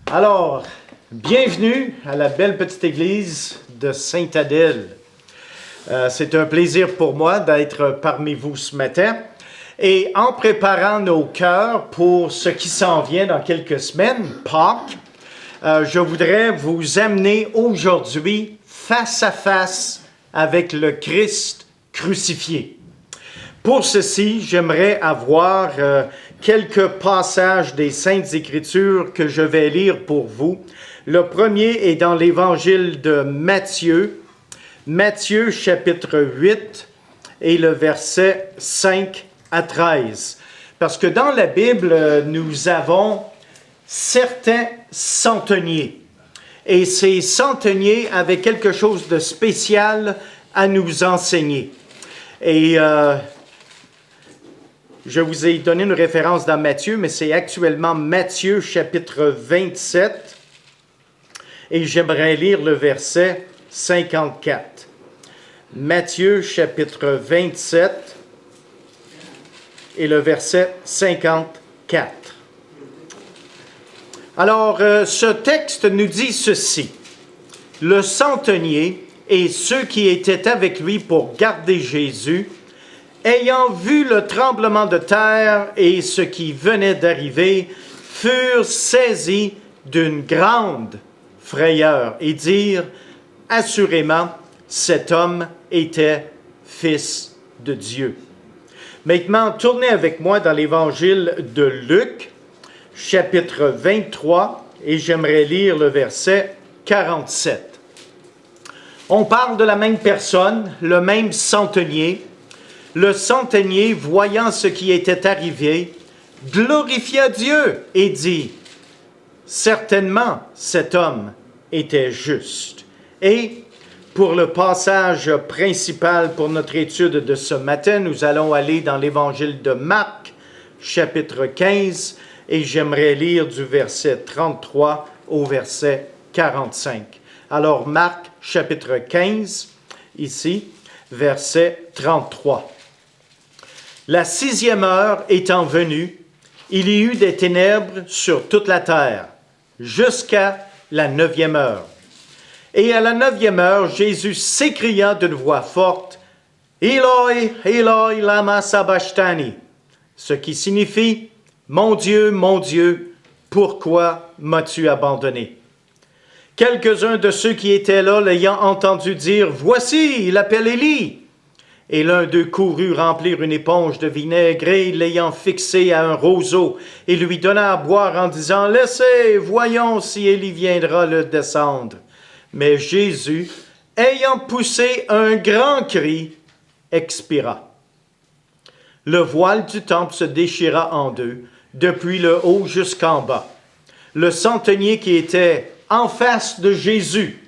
Alors, bienvenue à la belle petite église de Sainte-Adèle. C'est un plaisir pour moi d'être parmi vous ce matin. Et en préparant nos cœurs pour ce qui s'en vient dans quelques semaines, Pâques, je voudrais vous amener aujourd'hui face à face avec le Christ crucifié. Pour ceci, j'aimerais avoir quelques passages des Saintes Écritures que je vais lire pour vous. Le premier est dans l'Évangile de Matthieu, Matthieu chapitre 8 et le verset 5 à 13. Parce que dans la Bible, nous avons certains centeniers. Et ces centeniers avaient quelque chose de spécial à nous enseigner. Et je vous ai donné une référence dans Matthieu, mais c'est actuellement Matthieu chapitre 27. Et j'aimerais lire le verset 54. Matthieu chapitre 27 et le verset 54. Alors, ce texte nous dit ceci. Le centenier et ceux qui étaient avec lui pour garder Jésus, ayant vu le tremblement de terre et ce qui venait d'arriver, furent saisis d'une grande frayeur et dirent, assurément, cet homme était Fils de Dieu. Maintenant, tournez avec moi dans l'Évangile de Luc, chapitre 23, et j'aimerais lire le verset 47. On parle de la même personne, le même centenier. Le centenier, voyant ce qui était arrivé, glorifia Dieu et dit, « Certainement, cet homme était juste. » Et pour le passage principal pour notre étude de ce matin, nous allons aller dans l'Évangile de Marc, chapitre 15, et j'aimerais lire du verset 33 au verset 45. Alors, Marc, chapitre 15, ici, verset 33. La 6e heure étant venue, il y eut des ténèbres sur toute la terre, jusqu'à la 9e heure. Et à la 9e heure, Jésus s'écria d'une voix forte, « Eloi, Eloi, lama sabachthani » ce qui signifie, « Mon Dieu, pourquoi m'as-tu abandonné ?» Quelques-uns de ceux qui étaient là l'ayant entendu dire, « Voici, il appelle Élie » Et l'un d'eux courut remplir une éponge de vinaigre et l'ayant fixé à un roseau et lui donna à boire en disant, « Laissez, voyons si Élie viendra le descendre. » Mais Jésus, ayant poussé un grand cri, expira. Le voile du temple se déchira en deux, depuis le haut jusqu'en bas. Le centenier qui était en face de Jésus,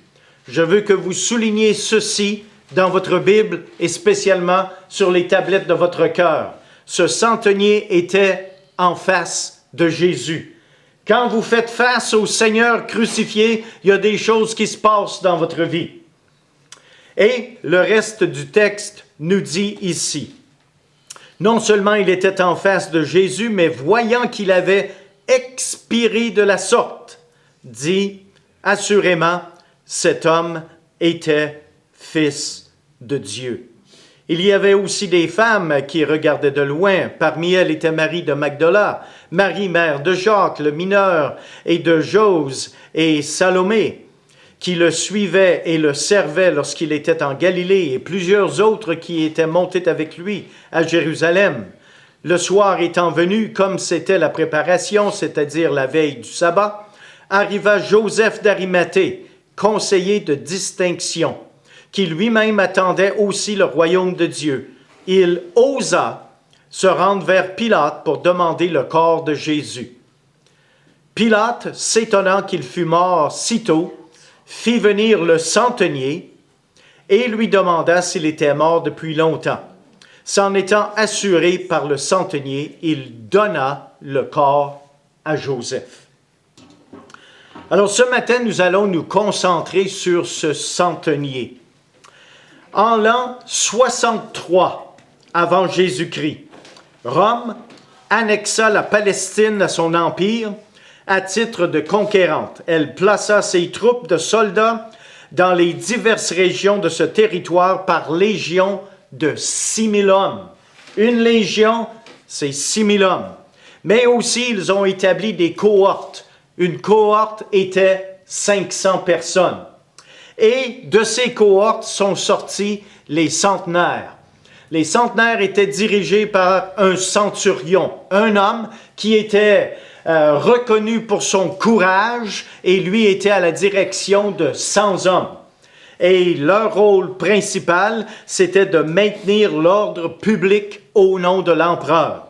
je veux que vous souligniez ceci dans votre Bible et spécialement sur les tablettes de votre cœur. Ce centenier était en face de Jésus. Quand vous faites face au Seigneur crucifié, il y a des choses qui se passent dans votre vie. Et le reste du texte nous dit ici, non seulement il était en face de Jésus, mais voyant qu'il avait expiré de la sorte, dit, assurément, cet homme était Fils de Dieu. Il y avait aussi des femmes qui regardaient de loin. Parmi elles était Marie de Magdala, Marie, mère de Jacques, le mineur, et de Jose et Salomé, qui le suivaient et le servaient lorsqu'il était en Galilée, et plusieurs autres qui étaient montés avec lui à Jérusalem. Le soir étant venu, comme c'était la préparation, c'est-à-dire la veille du sabbat, arriva Joseph d'Arimathée, conseiller de distinction, qui lui-même attendait aussi le royaume de Dieu. Il osa se rendre vers Pilate pour demander le corps de Jésus. Pilate, s'étonnant qu'il fût mort si tôt, fit venir le centenier et lui demanda s'il était mort depuis longtemps. S'en étant assuré par le centenier, il donna le corps à Joseph. Alors ce matin, nous allons nous concentrer sur ce centenier. En l'an 63 avant Jésus-Christ, Rome annexa la Palestine à son empire à titre de conquérante. Elle plaça ses troupes de soldats dans les diverses régions de ce territoire par légion de 6 000 hommes. Une légion, c'est 6 000 hommes. Mais aussi, ils ont établi des cohortes. Une cohorte était 500 personnes. Et de ces cohortes sont sortis les centenaires. Les centenaires étaient dirigés par un centurion, un homme qui était reconnu pour son courage et lui était à la direction de 100 hommes. Et leur rôle principal, c'était de maintenir l'ordre public au nom de l'empereur.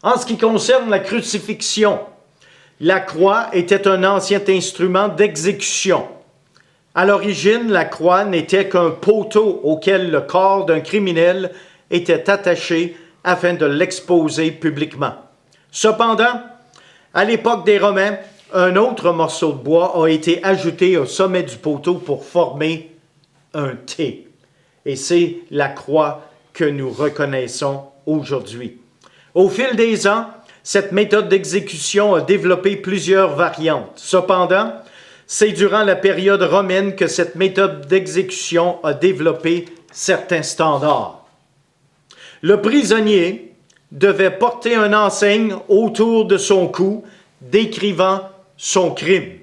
En ce qui concerne la crucifixion, la croix était un ancien instrument d'exécution. À l'origine, la croix n'était qu'un poteau auquel le corps d'un criminel était attaché afin de l'exposer publiquement. Cependant, à l'époque des Romains, un autre morceau de bois a été ajouté au sommet du poteau pour former un T. Et c'est la croix que nous reconnaissons aujourd'hui. Au fil des ans, cette méthode d'exécution a développé plusieurs variantes. Cependant, c'est durant la période romaine que cette méthode d'exécution a développé certains standards. Le prisonnier devait porter une enseigne autour de son cou décrivant son crime.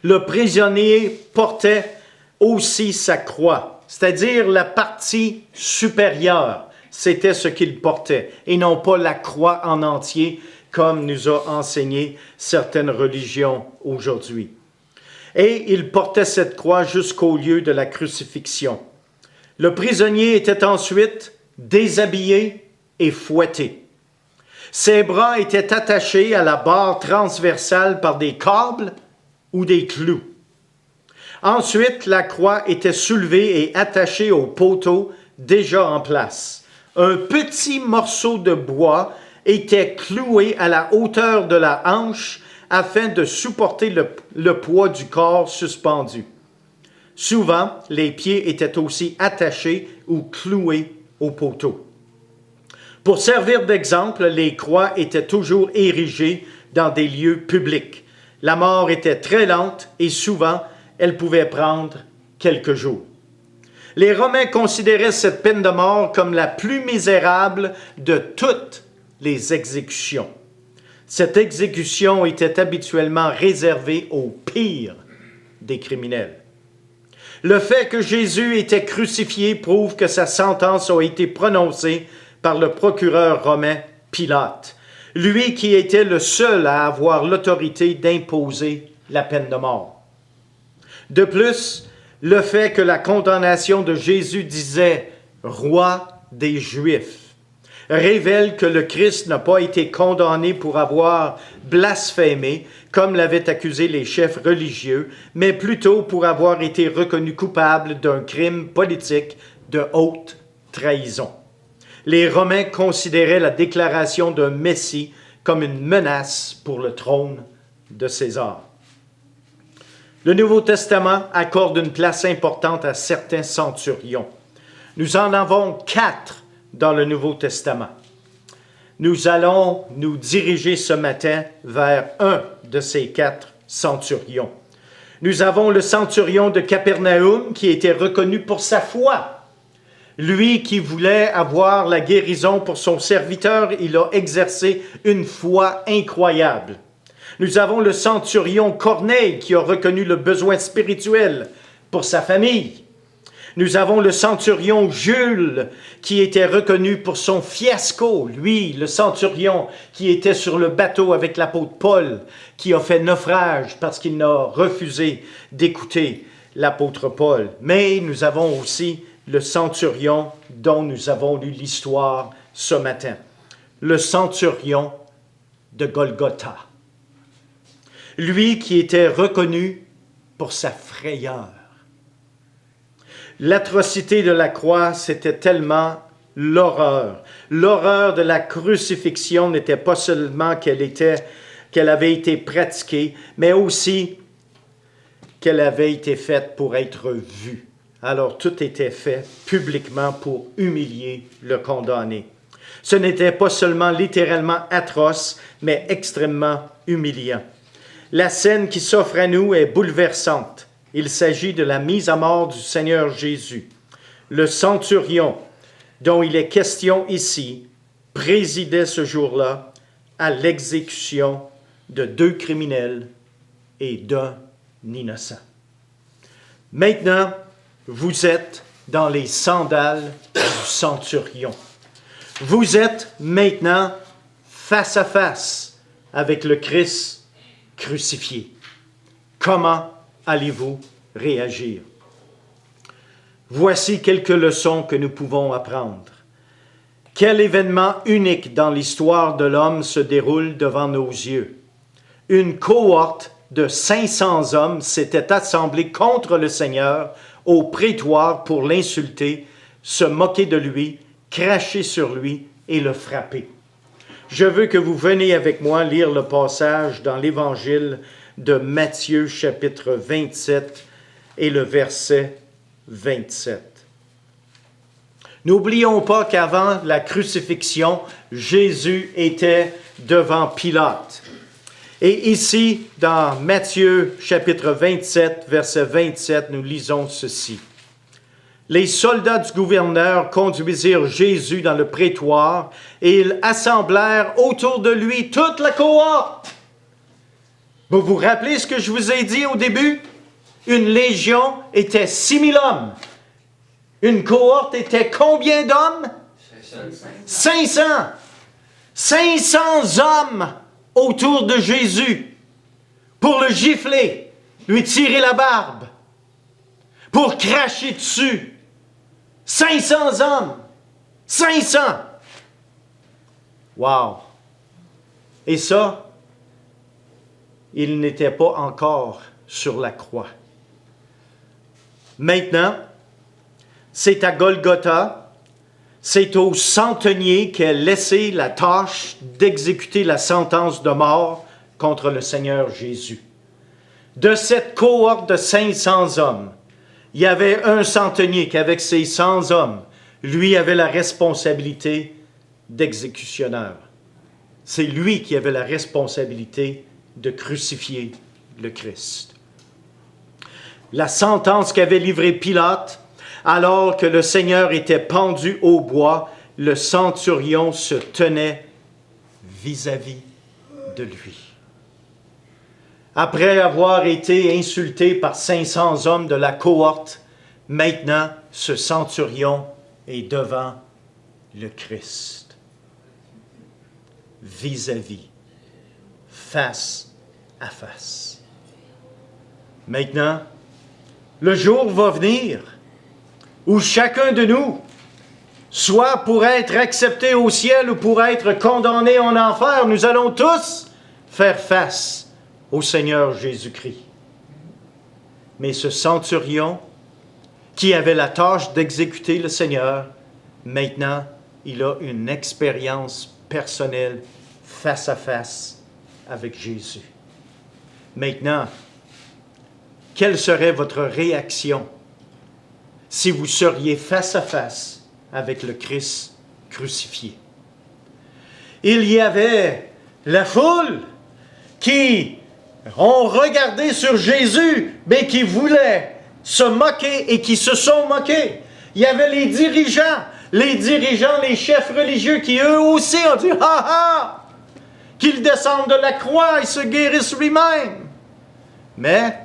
Le prisonnier portait aussi sa croix, c'est-à-dire la partie supérieure. C'était ce qu'il portait, et non pas la croix en entier, comme nous a enseigné certaines religions aujourd'hui. Et il portait cette croix jusqu'au lieu de la crucifixion. Le prisonnier était ensuite déshabillé et fouetté. Ses bras étaient attachés à la barre transversale par des câbles ou des clous. Ensuite, la croix était soulevée et attachée au poteau déjà en place. Un petit morceau de bois était cloué à la hauteur de la hanche afin de supporter le poids du corps suspendu. Souvent, les pieds étaient aussi attachés ou cloués au poteau. Pour servir d'exemple, les croix étaient toujours érigées dans des lieux publics. La mort était très lente et souvent, elle pouvait prendre quelques jours. Les Romains considéraient cette peine de mort comme la plus misérable de toutes les exécutions. Cette exécution était habituellement réservée aux pires des criminels. Le fait que Jésus était crucifié prouve que sa sentence a été prononcée par le procureur romain Pilate, lui qui était le seul à avoir l'autorité d'imposer la peine de mort. De plus, le fait que la condamnation de Jésus disait « Roi des Juifs » révèle que le Christ n'a pas été condamné pour avoir blasphémé, comme l'avaient accusé les chefs religieux, mais plutôt pour avoir été reconnu coupable d'un crime politique de haute trahison. Les Romains considéraient la déclaration d'un Messie comme une menace pour le trône de César. Le Nouveau Testament accorde une place importante à certains centurions. Nous en avons 4 dans le Nouveau Testament. Nous allons nous diriger ce matin vers un de ces 4 centurions. Nous avons le centurion de Capernaum qui était reconnu pour sa foi. Lui qui voulait avoir la guérison pour son serviteur, il a exercé une foi incroyable. Nous avons le centurion Corneille qui a reconnu le besoin spirituel pour sa famille. Nous avons le centurion Jules qui était reconnu pour son fiasco. Lui, le centurion qui était sur le bateau avec l'apôtre Paul, qui a fait naufrage parce qu'il a refusé d'écouter l'apôtre Paul. Mais nous avons aussi le centurion dont nous avons lu l'histoire ce matin. Le centurion de Golgotha. Lui qui était reconnu pour sa frayeur. L'atrocité de la croix, c'était tellement l'horreur. L'horreur de la crucifixion n'était pas seulement qu'elle avait été pratiquée, mais aussi qu'elle avait été faite pour être vue. Alors tout était fait publiquement pour humilier le condamné. Ce n'était pas seulement littéralement atroce, mais extrêmement humiliant. La scène qui s'offre à nous est bouleversante. Il s'agit de la mise à mort du Seigneur Jésus. Le centurion, dont il est question ici, présidait ce jour-là à l'exécution de 2 criminels et d'un innocent. Maintenant, vous êtes dans les sandales du centurion. Vous êtes maintenant face à face avec le Christ crucifié. Comment allez-vous réagir? Voici quelques leçons que nous pouvons apprendre. Quel événement unique dans l'histoire de l'homme se déroule devant nos yeux? Une cohorte de 500 hommes s'était assemblée contre le Seigneur au prétoire pour l'insulter, se moquer de lui, cracher sur lui et le frapper. Je veux que vous veniez avec moi lire le passage dans l'Évangile de Matthieu, chapitre 27 et le verset 27. N'oublions pas qu'avant la crucifixion, Jésus était devant Pilate. Et ici, dans Matthieu, chapitre 27, verset 27, nous lisons ceci. Les soldats du gouverneur conduisirent Jésus dans le prétoire et ils assemblèrent autour de lui toute la cohorte. Vous vous rappelez ce que je vous ai dit au début? Une légion était 6 000 hommes. Une cohorte était combien d'hommes? 500. 500 hommes autour de Jésus pour le gifler, lui tirer la barbe, pour cracher dessus. 500 hommes. 500. Wow. Et ça, il n'était pas encore sur la croix. Maintenant, c'est à Golgotha, c'est au centenier qu'est laissée la tâche d'exécuter la sentence de mort contre le Seigneur Jésus. De cette cohorte de 500 hommes, il y avait un centenier qui, avec ses 100 hommes, lui avait la responsabilité d'exécutionneur. C'est lui qui avait la responsabilité de crucifier le Christ. La sentence qu'avait livrée Pilate, alors que le Seigneur était pendu au bois, le centurion se tenait vis-à-vis de lui. Après avoir été insulté par 500 hommes de la cohorte, maintenant ce centurion est devant le Christ. Vis-à-vis, face à face. Maintenant, le jour va venir où chacun de nous, soit pour être accepté au ciel ou pour être condamné en enfer, nous allons tous faire face au Seigneur Jésus-Christ. Mais ce centurion, qui avait la tâche d'exécuter le Seigneur, maintenant, il a une expérience personnelle face à face avec Jésus. Maintenant, quelle serait votre réaction si vous seriez face à face avec le Christ crucifié? Il y avait la foule qui ont regardé sur Jésus, mais qui voulaient se moquer et qui se sont moqués. Il y avait les dirigeants, les chefs religieux qui eux aussi ont dit « Ha ha! » Qu'il descende de la croix et se guérisse lui-même. Mais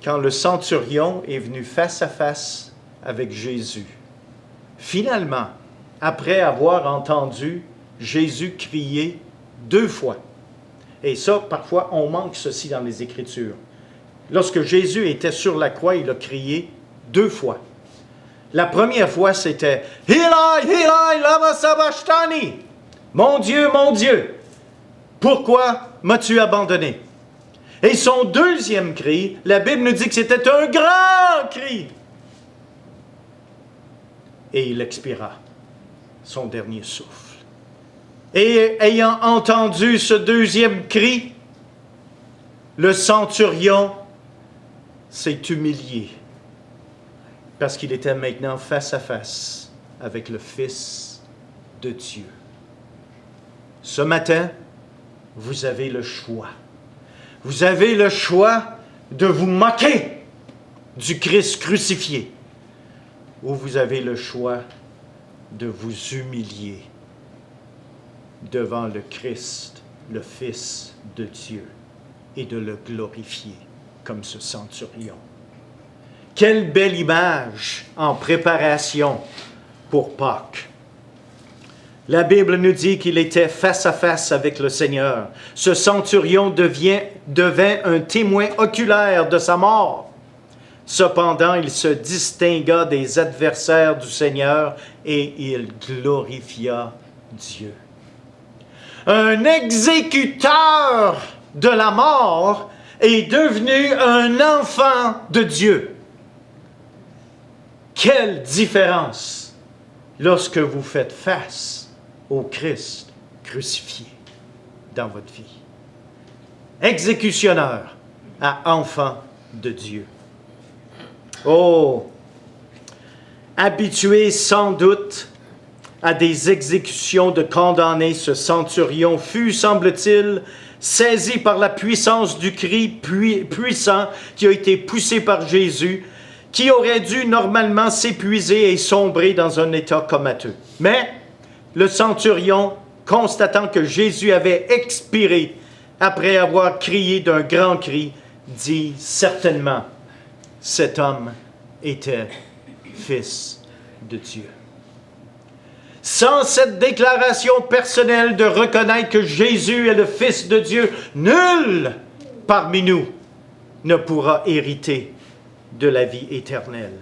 quand le centurion est venu face à face avec Jésus, finalement, après avoir entendu Jésus crier 2 fois, et ça, parfois, on manque ceci dans les Écritures. Lorsque Jésus était sur la croix, il a crié 2 fois. La première fois, c'était « Eli, Eli, lama sabachthani » « Mon Dieu, pourquoi m'as-tu abandonné? » Et son deuxième cri, la Bible nous dit que c'était un grand cri. Et il expira son dernier souffle. Et ayant entendu ce deuxième cri, le centurion s'est humilié parce qu'il était maintenant face à face avec le Fils de Dieu. Ce matin, vous avez le choix. Vous avez le choix de vous moquer du Christ crucifié, ou vous avez le choix de vous humilier devant le Christ, le Fils de Dieu, et de le glorifier comme ce centurion. Quelle belle image en préparation pour Pâques. La Bible nous dit qu'il était face à face avec le Seigneur. Ce centurion devint un témoin oculaire de sa mort. Cependant, il se distingua des adversaires du Seigneur et il glorifia Dieu. Un exécuteur de la mort est devenu un enfant de Dieu. Quelle différence lorsque vous faites face au Christ crucifié dans votre vie. Exécutionneur à enfant de Dieu. Oh, habitué sans doute à des exécutions de condamnés, ce centurion fut, semble-t-il, saisi par la puissance du cri puissant qui a été poussé par Jésus, qui aurait dû normalement s'épuiser et sombrer dans un état comateux. Mais le centurion, constatant que Jésus avait expiré après avoir crié d'un grand cri, dit certainement, cet homme était fils de Dieu. Sans cette déclaration personnelle de reconnaître que Jésus est le Fils de Dieu, nul parmi nous ne pourra hériter de la vie éternelle.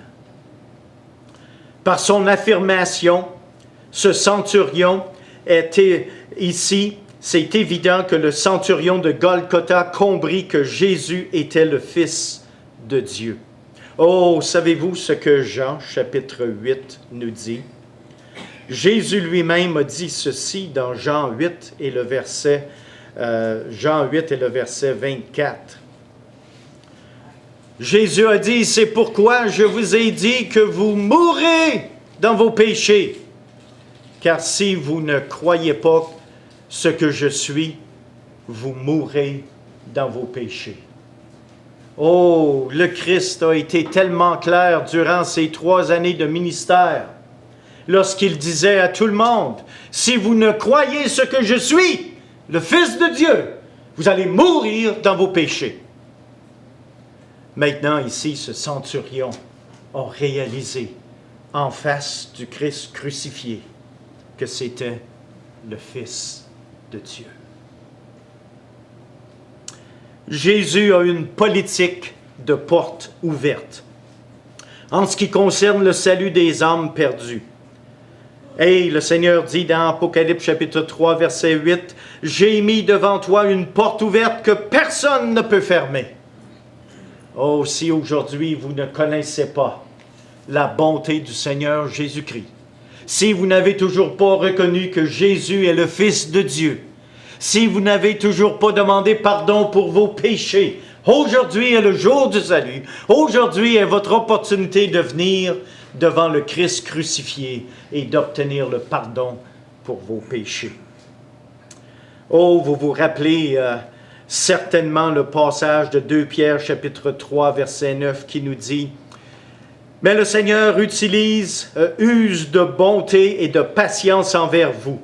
Par son affirmation, ce centurion était ici, c'est évident que le centurion de Golgotha comprit que Jésus était le Fils de Dieu. Oh, savez-vous ce que Jean, chapitre 8, nous dit? Jésus lui-même a dit ceci dans Jean 8 et le verset 24. Jésus a dit, c'est pourquoi je vous ai dit que vous mourrez dans vos péchés. Car si vous ne croyez pas ce que je suis, vous mourrez dans vos péchés. Oh, le Christ a été tellement clair durant ces 3 années de ministère, lorsqu'il disait à tout le monde, si vous ne croyez ce que je suis, le Fils de Dieu, vous allez mourir dans vos péchés. Maintenant, ici, ce centurion a réalisé, en face du Christ crucifié, que c'était le Fils de Dieu. Jésus a une politique de porte ouverte en ce qui concerne le salut des âmes perdues. Et le Seigneur dit dans Apocalypse chapitre 3, verset 8, « J'ai mis devant toi une porte ouverte que personne ne peut fermer. » Oh, si aujourd'hui vous ne connaissez pas la bonté du Seigneur Jésus-Christ, si vous n'avez toujours pas reconnu que Jésus est le Fils de Dieu, si vous n'avez toujours pas demandé pardon pour vos péchés, aujourd'hui est le jour du salut. Aujourd'hui est votre opportunité de venir devant le Christ crucifié et d'obtenir le pardon pour vos péchés. Oh, vous vous rappelez certainement le passage de 2 Pierre chapitre 3 verset 9 qui nous dit « Mais le Seigneur use de bonté et de patience envers vous,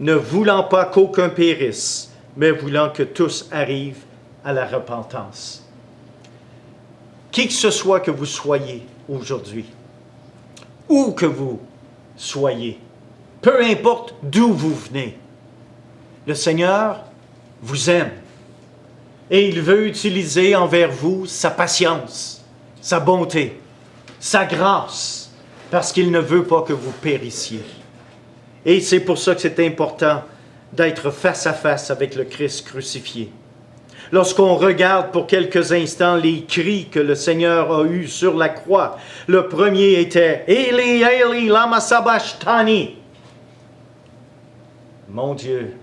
ne voulant pas qu'aucun périsse, mais voulant que tous arrivent à la repentance. » Qui que ce soit que vous soyez aujourd'hui, où que vous soyez, peu importe d'où vous venez, le Seigneur vous aime et il veut utiliser envers vous sa patience, sa bonté, sa grâce, parce qu'il ne veut pas que vous périssiez. Et c'est pour ça que c'est important d'être face à face avec le Christ crucifié. Lorsqu'on regarde pour quelques instants les cris que le Seigneur a eus sur la croix, le premier était « Eli, Eli, lama sabachthani » « Mon Dieu,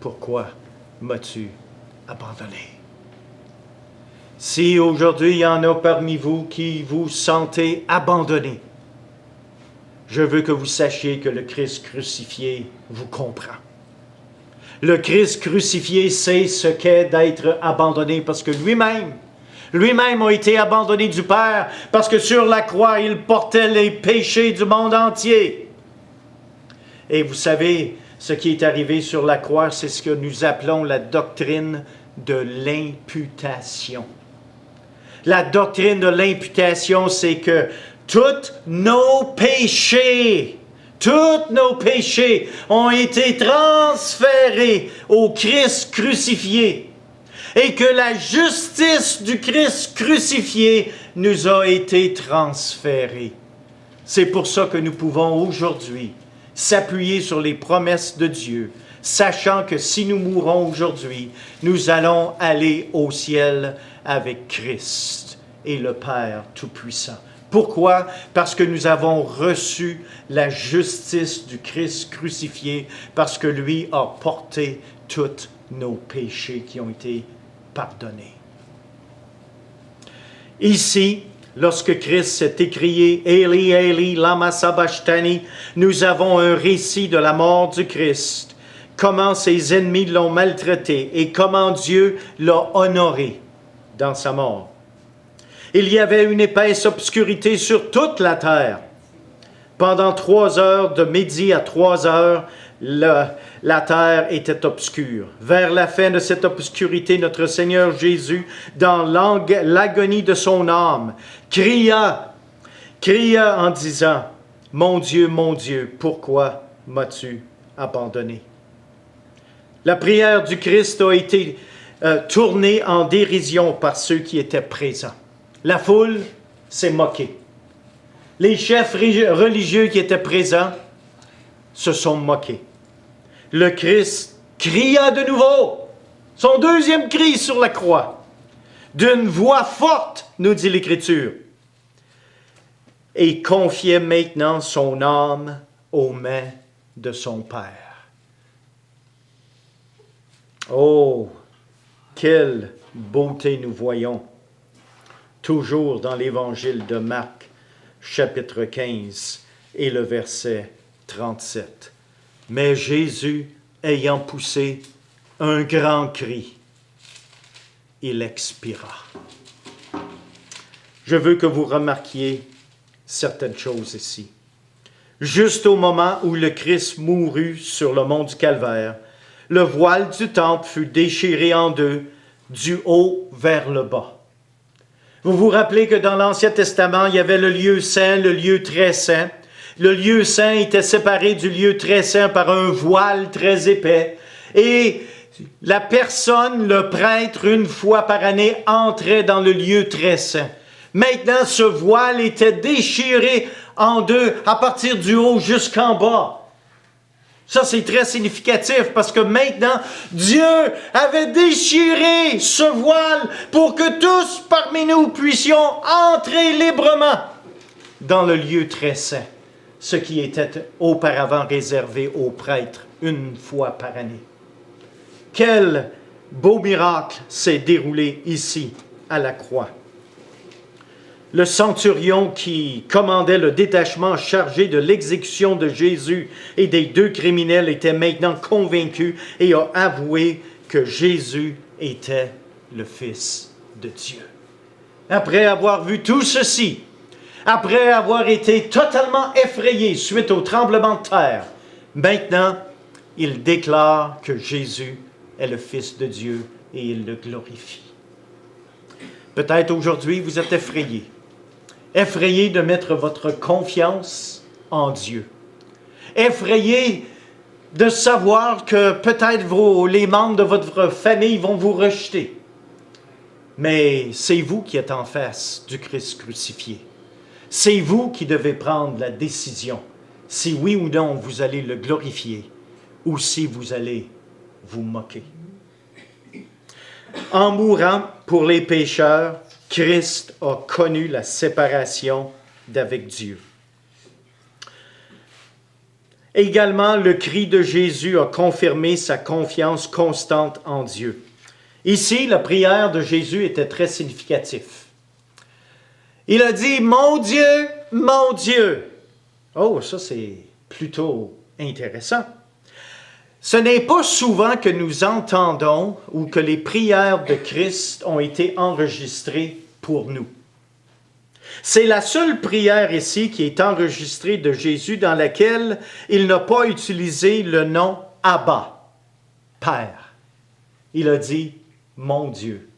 pourquoi m'as-tu abandonné? » Si aujourd'hui il y en a parmi vous qui vous sentez abandonné, Je veux que vous sachiez que le Christ crucifié vous comprend. Le Christ crucifié sait ce qu'est d'être abandonné parce que lui-même a été abandonné du Père parce que sur la croix, il portait les péchés du monde entier. Et vous savez, ce qui est arrivé sur la croix, c'est ce que nous appelons la doctrine de l'imputation. La doctrine de l'imputation, c'est que tous nos péchés ont été transférés au Christ crucifié et que la justice du Christ crucifié nous a été transférée. C'est pour ça que nous pouvons aujourd'hui s'appuyer sur les promesses de Dieu, sachant que si nous mourons aujourd'hui, nous allons aller au ciel avec Christ et le Père Tout-Puissant. Pourquoi? Parce que nous avons reçu la justice du Christ crucifié, parce que lui a porté tous nos péchés qui ont été pardonnés. Ici, lorsque Christ s'est écrié « Eli, Eli, lama sabachthani », nous avons un récit de la mort du Christ, comment ses ennemis l'ont maltraité et comment Dieu l'a honoré dans sa mort. Il y avait une épaisse obscurité sur toute la terre. Pendant 3 heures, de midi à 3 heures, la terre était obscure. Vers la fin de cette obscurité, notre Seigneur Jésus, dans l'agonie de son âme, cria en disant, « Mon Dieu, pourquoi m'as-tu abandonné? » La prière du Christ a été tournée en dérision par ceux qui étaient présents. La foule s'est moquée. Les chefs religieux qui étaient présents se sont moqués. Le Christ cria de nouveau, son deuxième cri sur la croix, d'une voix forte, nous dit l'Écriture, et confiait maintenant son âme aux mains de son Père. Oh, quelle beauté nous voyons! Toujours dans l'Évangile de Marc, chapitre 15 et le verset 37. Mais Jésus, ayant poussé un grand cri, il expira. Je veux que vous remarquiez certaines choses ici. Juste au moment où le Christ mourut sur le mont du Calvaire, le voile du temple fut déchiré en deux, du haut vers le bas. Vous vous rappelez que dans l'Ancien Testament, il y avait le lieu saint, le lieu très saint. Le lieu saint était séparé du lieu très saint par un voile très épais. Et la personne, le prêtre, une fois par année, entrait dans le lieu très saint. Maintenant, ce voile était déchiré en deux, à partir du haut jusqu'en bas. Ça, c'est très significatif parce que maintenant, Dieu avait déchiré ce voile pour que tous parmi nous puissions entrer librement dans le lieu très saint, ce qui était auparavant réservé aux prêtres une fois par année. Quel beau miracle s'est déroulé ici à la croix. Le centurion qui commandait le détachement chargé de l'exécution de Jésus et des 2 criminels était maintenant convaincu et a avoué que Jésus était le Fils de Dieu. Après avoir vu tout ceci, après avoir été totalement effrayé suite au tremblement de terre, maintenant, il déclare que Jésus est le Fils de Dieu et il le glorifie. Peut-être aujourd'hui, vous êtes effrayé. Effrayé de mettre votre confiance en Dieu. Effrayé de savoir que peut-être les membres de votre famille vont vous rejeter. Mais c'est vous qui êtes en face du Christ crucifié. C'est vous qui devez prendre la décision si oui ou non vous allez le glorifier ou si vous allez vous moquer. En mourant pour les pécheurs, Christ a connu la séparation d'avec Dieu. Également, le cri de Jésus a confirmé sa confiance constante en Dieu. Ici, la prière de Jésus était très significative. Il a dit « Mon Dieu, Oh, ça c'est plutôt intéressant. Ce n'est pas souvent que nous entendons ou que les prières de Christ ont été enregistrées pour nous. C'est la seule prière ici qui est enregistrée de Jésus dans laquelle il n'a pas utilisé le nom Abba, Père. Il a dit « Mon Dieu,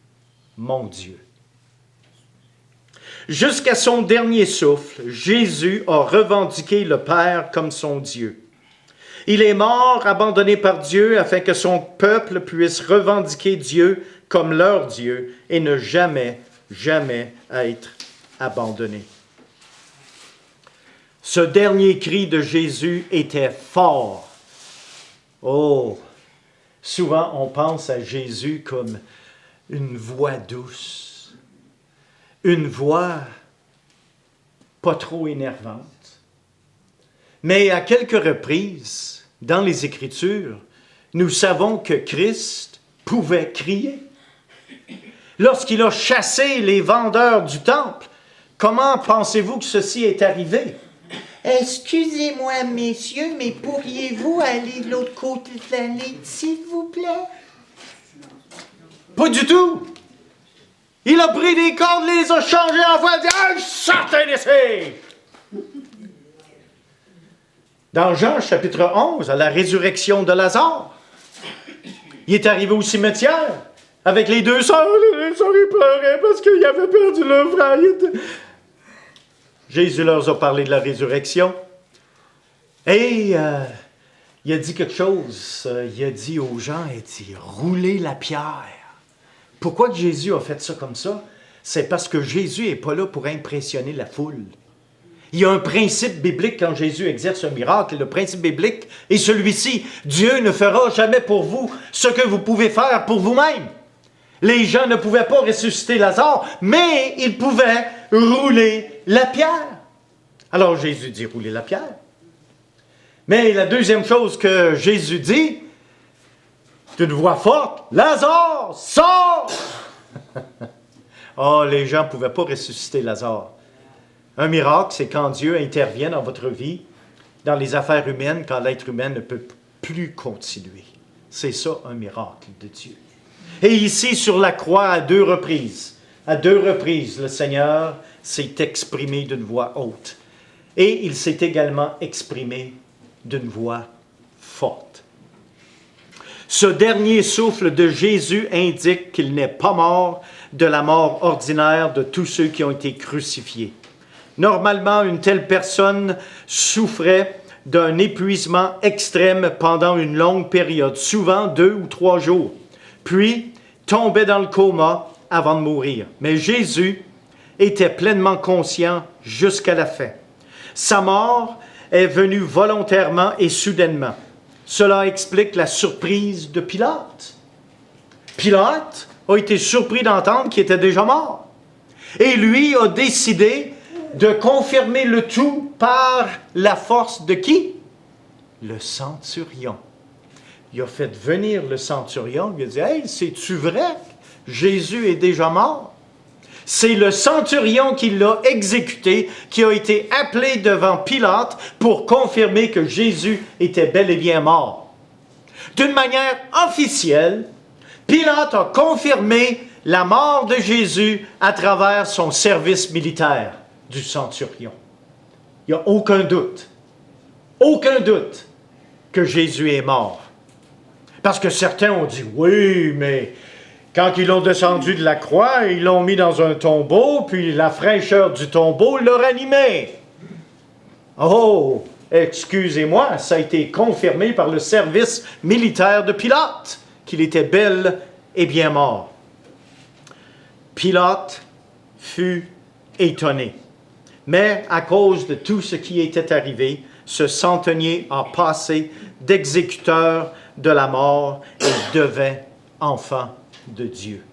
mon Dieu ». Jusqu'à son dernier souffle, Jésus a revendiqué le Père comme son Dieu. Il est mort, abandonné par Dieu, afin que son peuple puisse revendiquer Dieu comme leur Dieu et ne jamais, jamais être abandonné. Ce dernier cri de Jésus était fort. Oh, souvent on pense à Jésus comme une voix douce, une voix pas trop énervante. Mais à quelques reprises, dans les Écritures, nous savons que Christ pouvait crier. Lorsqu'il a chassé les vendeurs du temple, comment pensez-vous que ceci est arrivé? Excusez-moi, messieurs, mais pourriez-vous aller de l'autre côté de l'allée, s'il vous plaît? Pas du tout! Il a pris des cordes, les a changées en voix, et dit « Sortez d'ici! » Dans Jean chapitre 11, à la résurrection de Lazare, il est arrivé au cimetière avec les deux sœurs. Les sœurs, ils pleuraient parce qu'ils avaient perdu leur frère. Jésus leur a parlé de la résurrection. Et il a dit quelque chose. Il a dit aux gens, il dit, roulez la pierre. Pourquoi que Jésus a fait ça comme ça? C'est parce que Jésus n'est pas là pour impressionner la foule. Il y a un principe biblique quand Jésus exerce un miracle. Le principe biblique est celui-ci. Dieu ne fera jamais pour vous ce que vous pouvez faire pour vous-même. Les gens ne pouvaient pas ressusciter Lazare, mais ils pouvaient rouler la pierre. Alors Jésus dit rouler la pierre. Mais la deuxième chose que Jésus dit, d'une voix forte, Lazare, sors! Oh, les gens ne pouvaient pas ressusciter Lazare. Un miracle, c'est quand Dieu intervient dans votre vie, dans les affaires humaines, quand l'être humain ne peut plus continuer. C'est ça, un miracle de Dieu. Et ici, sur la croix, à deux reprises, le Seigneur s'est exprimé d'une voix haute. Et il s'est également exprimé d'une voix forte. Ce dernier souffle de Jésus indique qu'il n'est pas mort de la mort ordinaire de tous ceux qui ont été crucifiés. Normalement, une telle personne souffrait d'un épuisement extrême pendant une longue période, souvent 2 ou 3 jours, puis tombait dans le coma avant de mourir. Mais Jésus était pleinement conscient jusqu'à la fin. Sa mort est venue volontairement et soudainement. Cela explique la surprise de Pilate. Pilate a été surpris d'entendre qu'il était déjà mort. Et lui a décidé de confirmer le tout par la force de qui? Le centurion. Il a fait venir le centurion, il a dit « Hey, c'est-tu vrai? Jésus est déjà mort? » C'est le centurion qui l'a exécuté, qui a été appelé devant Pilate pour confirmer que Jésus était bel et bien mort. D'une manière officielle, Pilate a confirmé la mort de Jésus à travers son service militaire du centurion. Il n'y a aucun doute que Jésus est mort. Parce que certains ont dit, oui, mais quand ils l'ont descendu de la croix, ils l'ont mis dans un tombeau, puis la fraîcheur du tombeau l'a ranimé. Oh, excusez-moi, ça a été confirmé par le service militaire de Pilate, qu'il était bel et bien mort. Pilate fut étonné. Mais à cause de tout ce qui était arrivé, ce centenier a passé d'exécuteur de la mort et devint enfant de Dieu.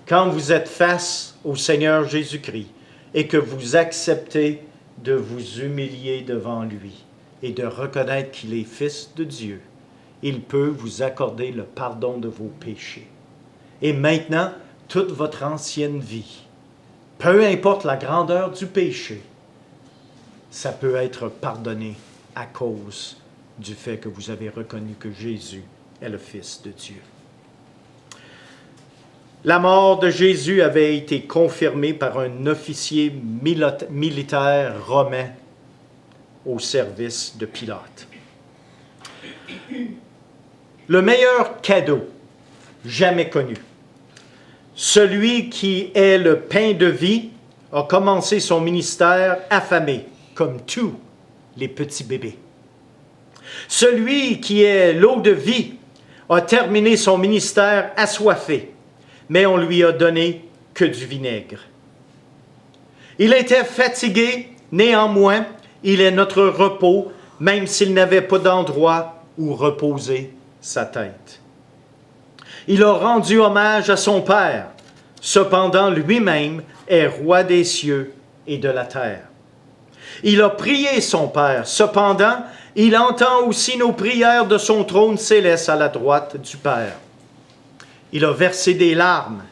Quand vous êtes face au Seigneur Jésus-Christ et que vous acceptez de vous humilier devant lui et de reconnaître qu'il est Fils de Dieu, il peut vous accorder le pardon de vos péchés. Et maintenant, toute votre ancienne vie, peu importe la grandeur du péché, ça peut être pardonné à cause du fait que vous avez reconnu que Jésus est le Fils de Dieu. La mort de Jésus avait été confirmée par un officier militaire romain au service de Pilate. Le meilleur cadeau jamais connu, celui qui est le pain de vie, a commencé son ministère affamé, comme tous les petits bébés. Celui qui est l'eau de vie a terminé son ministère assoiffé, mais on lui a donné que du vinaigre. Il était fatigué, néanmoins, il est notre repos, même s'il n'avait pas d'endroit où reposer sa tête. Il a rendu hommage à son Père, cependant lui-même est roi des cieux et de la terre. Il a prié son Père, cependant il entend aussi nos prières de son trône céleste à la droite du Père. Il a versé des larmes,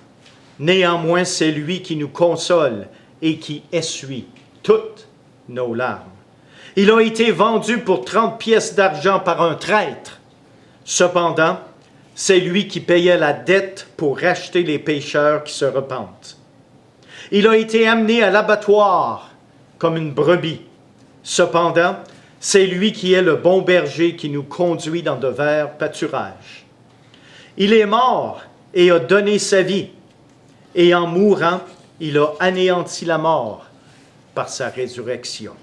néanmoins c'est lui qui nous console et qui essuie toutes nos larmes. Il a été vendu pour 30 pièces d'argent par un traître. Cependant, c'est lui qui payait la dette pour racheter les pécheurs qui se repentent. Il a été amené à l'abattoir comme une brebis. Cependant, c'est lui qui est le bon berger qui nous conduit dans de verts pâturages. Il est mort et a donné sa vie, et en mourant, il a anéanti la mort par sa résurrection.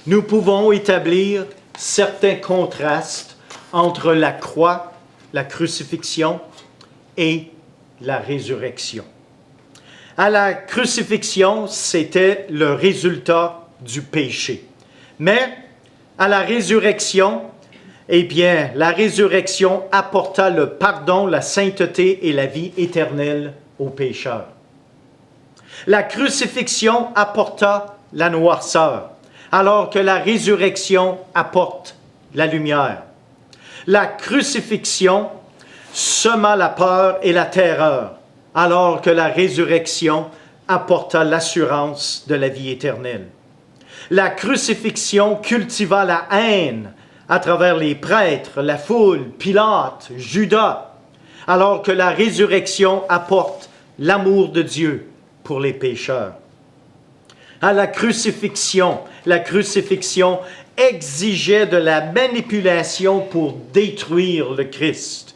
Nous pouvons établir certains contrastes entre la croix, la crucifixion et la résurrection. À la crucifixion, c'était le résultat du péché. Mais à la résurrection, eh bien, la résurrection apporta le pardon, la sainteté et la vie éternelle aux pécheurs. La crucifixion apporta la noirceur, alors que la résurrection apporte la lumière. La crucifixion sema la peur et la terreur, alors que la résurrection apporta l'assurance de la vie éternelle. La crucifixion cultiva la haine à travers les prêtres, la foule, Pilate, Judas, alors que la résurrection apporte l'amour de Dieu pour les pécheurs. À la crucifixion exigeait de la manipulation pour détruire le Christ,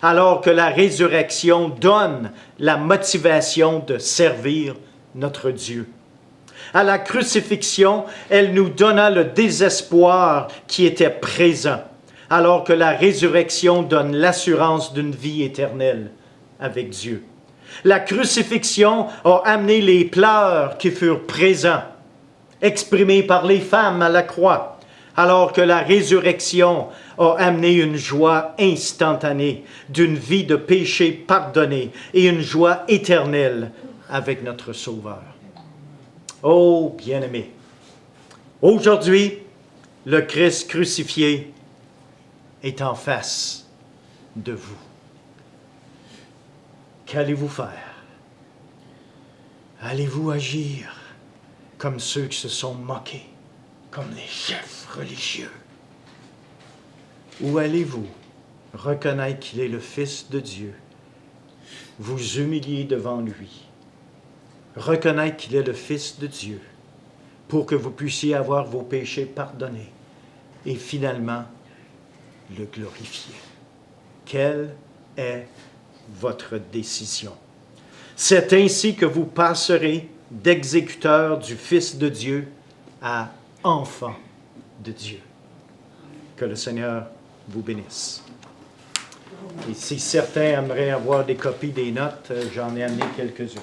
alors que la résurrection donne la motivation de servir notre Dieu. À la crucifixion, elle nous donna le désespoir qui était présent, alors que la résurrection donne l'assurance d'une vie éternelle avec Dieu. La crucifixion a amené les pleurs qui furent présents, exprimés par les femmes à la croix, alors que la résurrection a amené une joie instantanée d'une vie de péché pardonnée et une joie éternelle avec notre Sauveur. Oh, bien-aimés, aujourd'hui, le Christ crucifié est en face de vous. Qu'allez-vous faire? Allez-vous agir comme ceux qui se sont moqués, comme les chefs religieux? Ou allez-vous reconnaître qu'il est le Fils de Dieu, vous humilier devant lui, reconnaître qu'il est le Fils de Dieu, pour que vous puissiez avoir vos péchés pardonnés et finalement le glorifier? Quelle est votre décision? C'est ainsi que vous passerez d'exécuteur du Fils de Dieu à enfant de Dieu. Que le Seigneur vous bénisse. Et si certains aimeraient avoir des copies des notes, j'en ai amené quelques-unes.